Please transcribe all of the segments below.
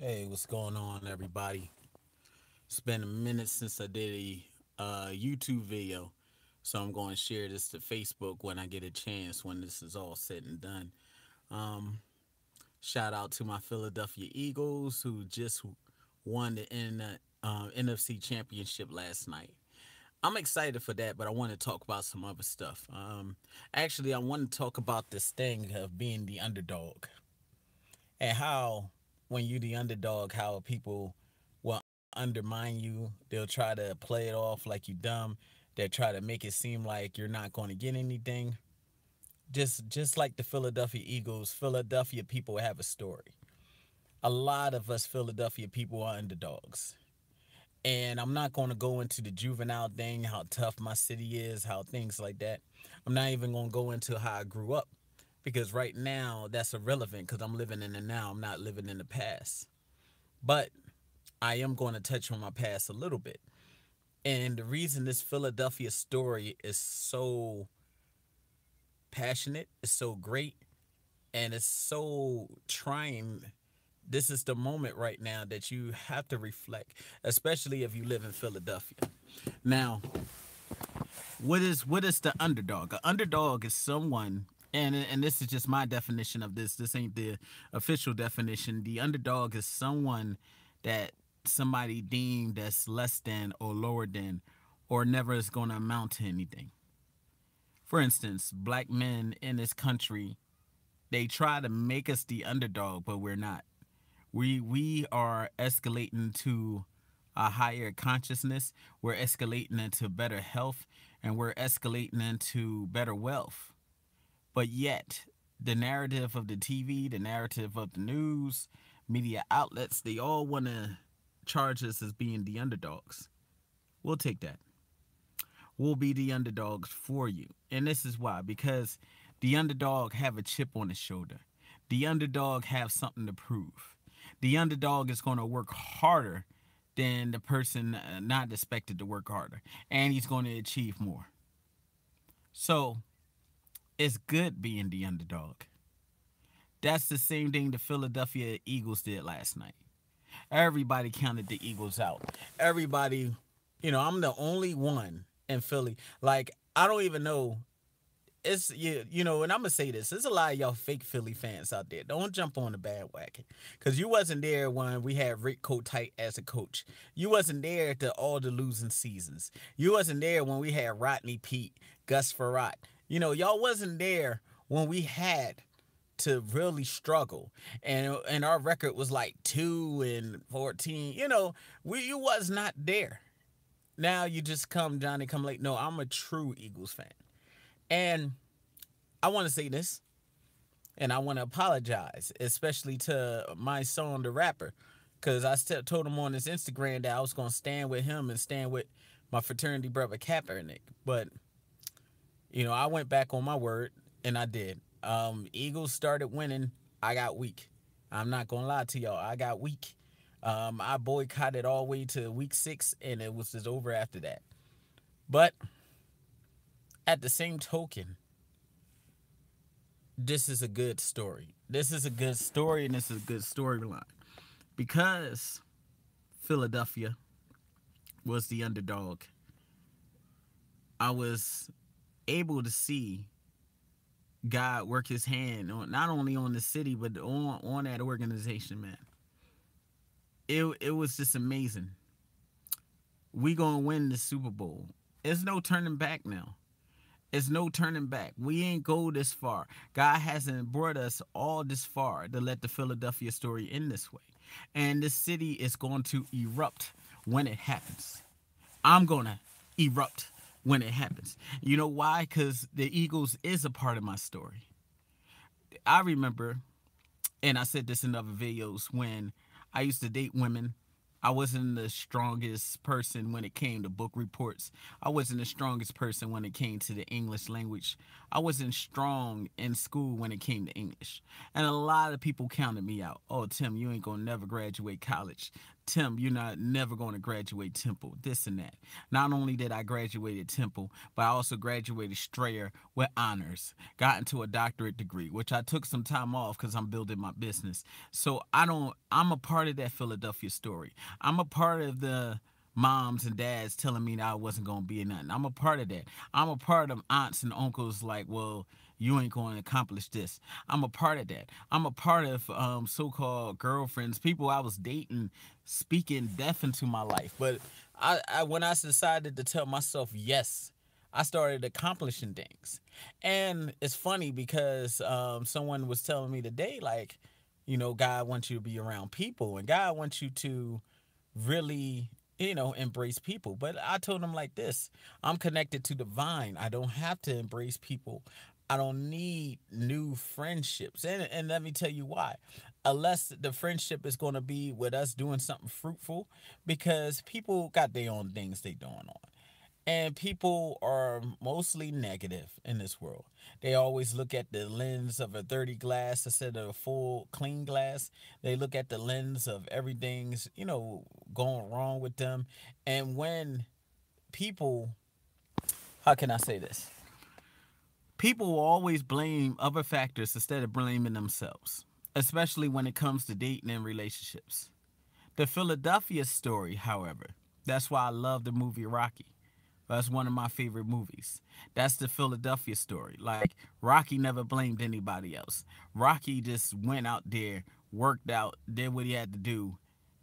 Hey, what's going on, everybody? It's been a minute since I did a YouTube video, so I'm going to share this to Facebook when I get a chance when this is all said and done. Um, Shout out to my Philadelphia Eagles who just won the NFC Championship last night. I'm excited for that, but I want to talk about some other stuff. Actually, I want to talk about this thing of being the underdog and how when you the underdog, how people will undermine you. They'll try to play it off like you dumb. They'll try to make it seem like you're not going to get anything. Just like the Philadelphia Eagles, Philadelphia people have a story. A lot of us Philadelphia people are underdogs. And I'm not going to go into the juvenile thing, how tough my city is, how things like that. I'm not even going to go into how I grew up because right now that's irrelevant because I'm living in the now. I'm not living in the past. But I am going to touch on my past a little bit. And the reason this Philadelphia story is so passionate, is so great, and it's so trying. This is the moment right now that you have to reflect, especially if you live in Philadelphia. Now, what is the underdog? An underdog is someone, and this is just my definition of this. This ain't the official definition. The underdog is someone that somebody deemed as less than or lower than, or never is going to amount to anything. For instance, black men in this country, they try to make us the underdog, but we're not. We are escalating to a higher consciousness. We're escalating into better health, and we're escalating into better wealth. But yet, the narrative of the TV, the narrative of the news, media outlets, they all want to charge us as being the underdogs. We'll take that. We'll be the underdogs for you. And this is why, because the underdog have a chip on his shoulder. The underdog have something to prove. The underdog is going to work harder than the person not expected to work harder. And he's going to achieve more. So it's good being the underdog. That's the same thing the Philadelphia Eagles did last night. Everybody counted the Eagles out. Everybody, I'm the only one in Philly. Like, I don't even know. It's and I'm gonna say this. There's a lot of y'all fake Philly fans out there. Don't jump on the bandwagon, cause you wasn't there when we had Rick Kotite as a coach. You wasn't there to all the losing seasons. You wasn't there when we had Rodney Pete, Gus Farrat. Y'all wasn't there when we had to really struggle, and our record was like 2-14. You was not there. Now you just come Johnny come late. No, I'm a true Eagles fan. And I want to say this, and I want to apologize, especially to my son, the rapper, because I still told him on his Instagram that I was going to stand with him and stand with my fraternity brother Kaepernick. But, I went back on my word, and I did. Eagles started winning. I got weak. I'm not going to lie to y'all. I got weak. I boycotted all the way to week 6, and it was just over after that. But at the same token, this is a good story. This is a good story, and this is a good storyline because Philadelphia was the underdog. I was able to see God work His hand on not only on the city but on that organization, man. It was just amazing. We gonna win the Super Bowl. There's no turning back now. It's no turning back. We ain't go this far. God hasn't brought us all this far to let the Philadelphia story end this way. And this city is going to erupt when it happens. I'm going to erupt when it happens. You know why? Because the Eagles is a part of my story. I remember, and I said this in other videos, when I used to date women. I wasn't the strongest person when it came to book reports. I wasn't the strongest person when it came to the English language. I wasn't strong in school when it came to English. And a lot of people counted me out. Oh, Tim, you ain't gonna never graduate college. Tim, you're not never going to graduate Temple, this and that. Not only did I graduate at Temple, but I also graduated Strayer with honors, got into a doctorate degree, which I took some time off because I'm building my business. So I'm a part of that Philadelphia story. I'm a part of the moms and dads telling me that I wasn't going to be nothing. I'm a part of that. I'm a part of aunts and uncles like, well, you ain't going to accomplish this. I'm a part of that. I'm a part of so-called girlfriends, people I was dating, speaking death into my life. But when I decided to tell myself yes, I started accomplishing things. And it's funny because someone was telling me today, like, God wants you to be around people and God wants you to really, embrace people. But I told him like this: I'm connected to the vine. I don't have to embrace people. I don't need new friendships. And let me tell you why. Unless the friendship is going to be with us doing something fruitful, because people got their own things they doing on. And people are mostly negative in this world. They always look at the lens of a dirty glass instead of a full clean glass. They look at the lens of everything's, going wrong with them. And when people, how can I say this? People will always blame other factors instead of blaming themselves, especially when it comes to dating and relationships. The Philadelphia story, however, that's why I love the movie Rocky. That's one of my favorite movies. That's the Philadelphia story. Like, Rocky never blamed anybody else. Rocky just went out there, worked out, did what he had to do,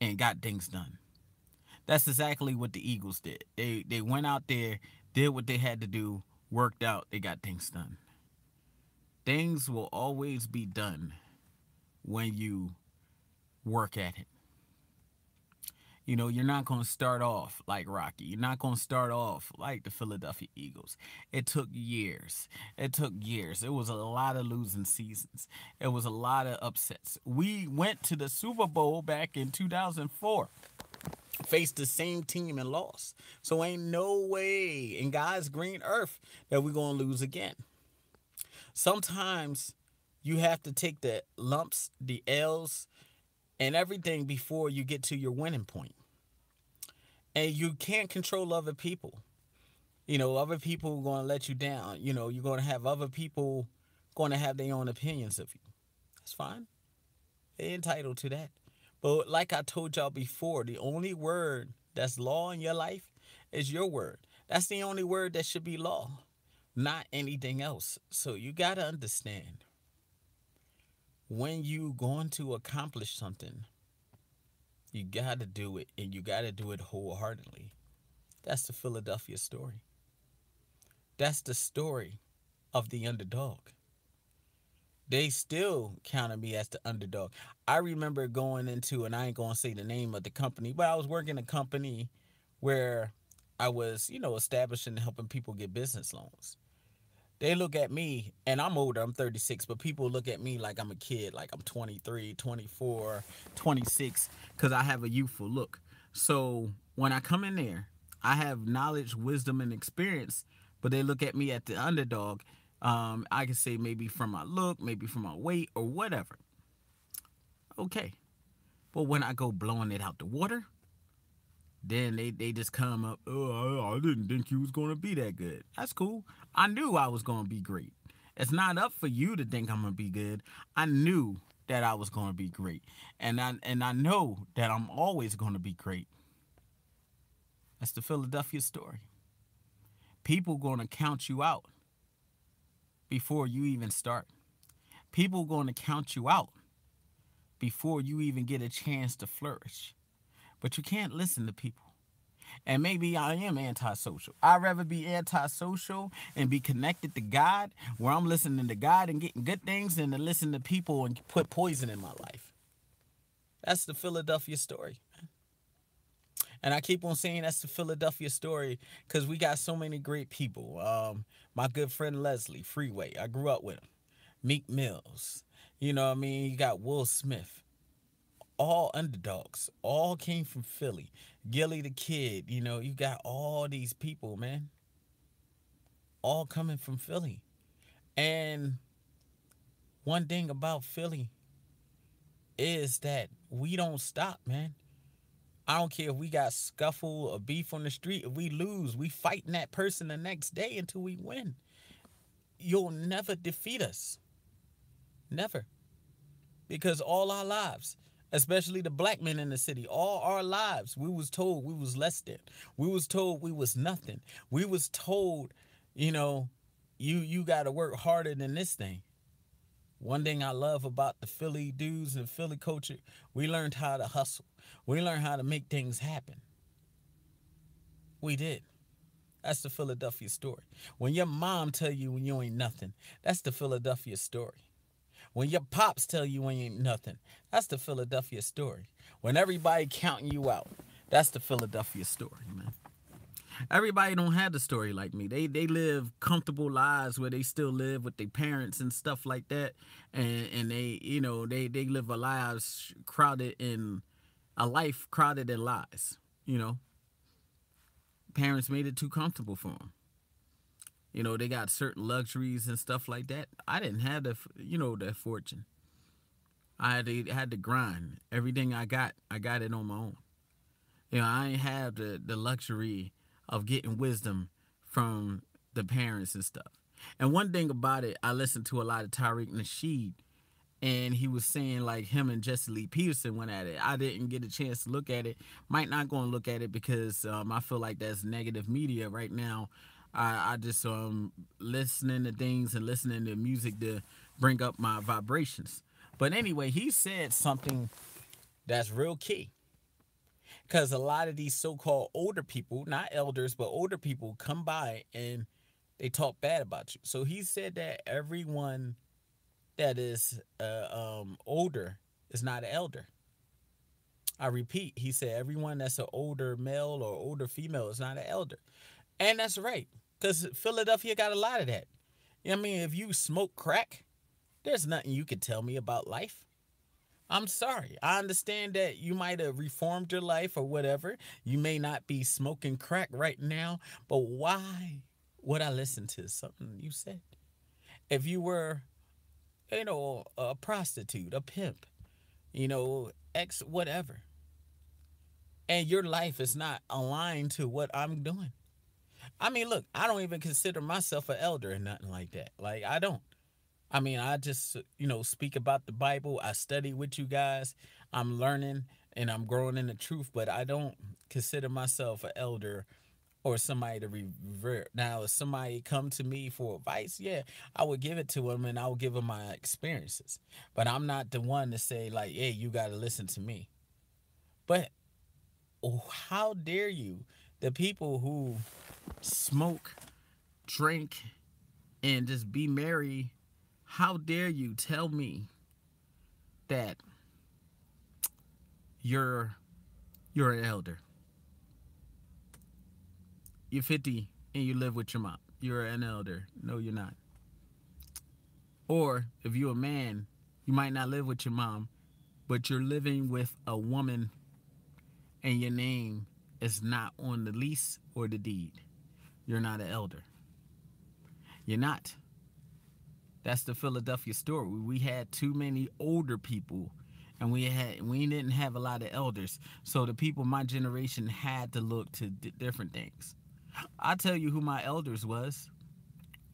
and got things done. That's exactly what the Eagles did. They went out there, did what they had to do, worked out, they got things done. Things will always be done when you work at it. You're not going to start off like Rocky. You're not going to start off like the Philadelphia Eagles. It took years. It took years. It was a lot of losing seasons. It was a lot of upsets. We went to the Super Bowl back in 2004, faced the same team and lost. So ain't no way in God's green earth that we're going to lose again. Sometimes you have to take the lumps, the L's, and everything before you get to your winning point. And you can't control other people. Other people are going to let you down. You're going to have other people going to have their own opinions of you. That's fine. They're entitled to that. But like I told y'all before, the only word that's law in your life is your word. That's the only word that should be law, not anything else. So you got to understand, when you going to accomplish something, you got to do it, and you got to do it wholeheartedly. That's the Philadelphia story. That's the story of the underdog. They still counted me as the underdog. I remember going into, and I ain't going to say the name of the company, but I was working a company where I was, establishing and helping people get business loans. They look at me, and I'm older, I'm 36, but people look at me like I'm a kid, like I'm 23, 24, 26, because I have a youthful look. So when I come in there, I have knowledge, wisdom, and experience, but they look at me at the underdog. I can say maybe from my look, maybe from my weight, or whatever. Okay. But when I go blowing it out the water, then they just come up, oh, I didn't think you was going to be that good. That's cool. I knew I was going to be great. It's not up for you to think I'm going to be good. I knew that I was going to be great. And I know that I'm always going to be great. That's the Philadelphia story. People going to count you out before you even start. People going to count you out before you even get a chance to flourish. But you can't listen to people. And maybe I am antisocial. I'd rather be antisocial and be connected to God, where I'm listening to God and getting good things, than to listen to people and put poison in my life. That's the Philadelphia story. And I keep on saying that's the Philadelphia story because we got so many great people. My good friend Leslie, Freeway, I grew up with him. Meek Mills. You know what I mean? You got Will Smith. All underdogs. All came from Philly. Gilly the Kid. You got all these people, man. All coming from Philly. And one thing about Philly is that we don't stop, man. I don't care if we got scuffle or beef on the street. If we lose, we fighting that person the next day until we win. You'll never defeat us. Never. Because all our lives, especially the black men in the city, all our lives, we was told we was less than. We was told we was nothing. We was told, you know, you got to work harder than this thing. One thing I love about the Philly dudes and Philly culture, we learned how to hustle. We learned how to make things happen. We did. That's the Philadelphia story. When your mom tell you when you ain't nothing, that's the Philadelphia story. When your pops tell you when you ain't nothing, that's the Philadelphia story. When everybody counting you out, that's the Philadelphia story, man. Everybody don't have the story like me. They live comfortable lives where they still live with their parents and stuff like that, and they they live a life crowded in lies. You know, parents made it too comfortable for them. They got certain luxuries and stuff like that. I didn't have that fortune. I had to grind. Everything I got it on my own. I ain't have the luxury of getting wisdom from the parents and stuff. And one thing about it, I listened to a lot of Tariq Nasheed, and he was saying like him and Jesse Lee Peterson went at it. I didn't get a chance to look at it. Might not go and look at it because I feel like that's negative media right now. I just listening to things and listening to music to bring up my vibrations. But anyway, he said something that's real key. Because a lot of these so-called older people, not elders, but older people come by and they talk bad about you. So he said that everyone that is older is not an elder. I repeat, he said everyone that's an older male or older female is not an elder. And that's right. Because Philadelphia got a lot of that. I mean, if you smoke crack, there's nothing you could tell me about life. I'm sorry. I understand that you might have reformed your life or whatever. You may not be smoking crack right now, but why would I listen to something you said? If you were, a prostitute, a pimp, ex whatever, and your life is not aligned to what I'm doing. I mean, look, I don't even consider myself an elder or nothing like that. Like, I don't. I mean, I just, speak about the Bible. I study with you guys. I'm learning and I'm growing in the truth, but I don't consider myself an elder or somebody to revert. Now, if somebody come to me for advice, yeah, I would give it to them and I would give them my experiences. But I'm not the one to say, like, hey, you got to listen to me. But how dare you, the people who smoke, drink, and just be merry, how dare you tell me that you're an elder? You're 50 and you live with your mom. You're an elder. No, you're not. Or if you're a man, you might not live with your mom, but you're living with a woman and your name is not on the lease or the deed. You're not an elder. You're not. That's the Philadelphia story. We had too many older people, and we didn't have a lot of elders. So the people my generation had to look to different things. I tell you who my elders was.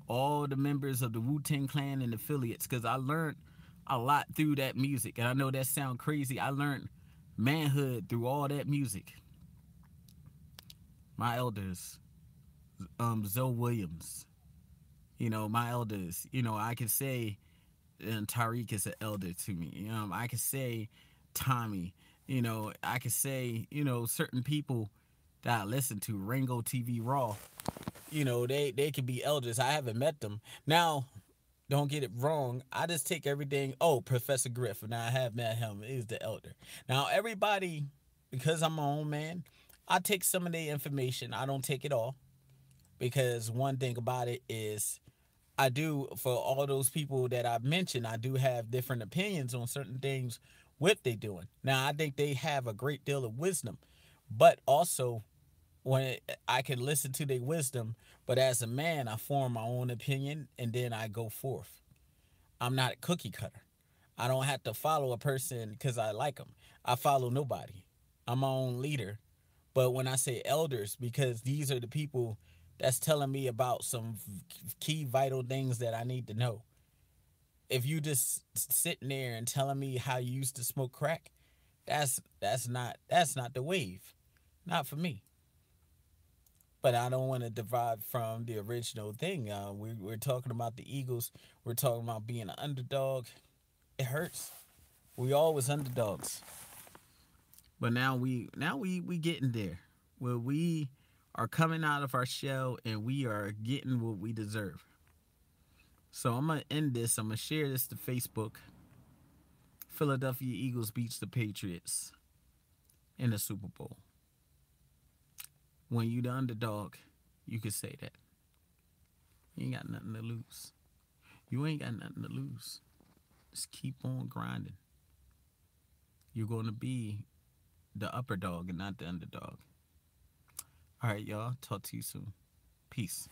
All the members of the Wu-Tang Clan and affiliates, because I learned a lot through that music. And I know that sounds crazy. I learned manhood through all that music. My elders, Zoe Williams. My elders. I can say Tariq is an elder to me. I can say Tommy. I can say, certain people that I listen to, Ringo TV Raw. They could be elders. I haven't met them. Now, don't get it wrong. I just take everything. Oh, Professor Griff. Now I have met him. He's the elder. Now everybody, because I'm my own man, I take some of their information. I don't take it all. Because one thing about it is I do, for all those people that I've mentioned, I do have different opinions on certain things, what they doing. Now, I think they have a great deal of wisdom, but also when I can listen to their wisdom, but as a man, I form my own opinion and then I go forth. I'm not a cookie cutter. I don't have to follow a person because I like them. I follow nobody. I'm my own leader. But when I say elders, because these are the people that's telling me about some key vital things that I need to know. If you just sitting there and telling me how you used to smoke crack, that's not the wave. Not for me. But I don't want to divide from the original thing. We're talking about the Eagles. We're talking about being an underdog. It hurts. We always underdogs. But now we getting there where we are coming out of our shell and we are getting what we deserve. So I'm gonna end this. I'm gonna share this to Facebook. Philadelphia Eagles beats the Patriots in the Super Bowl. When you the underdog, you can say that. You ain't got nothing to lose. You ain't got nothing to lose. Just keep on grinding. You're gonna be the upper dog and not the underdog. All right, y'all. Talk to you soon. Peace.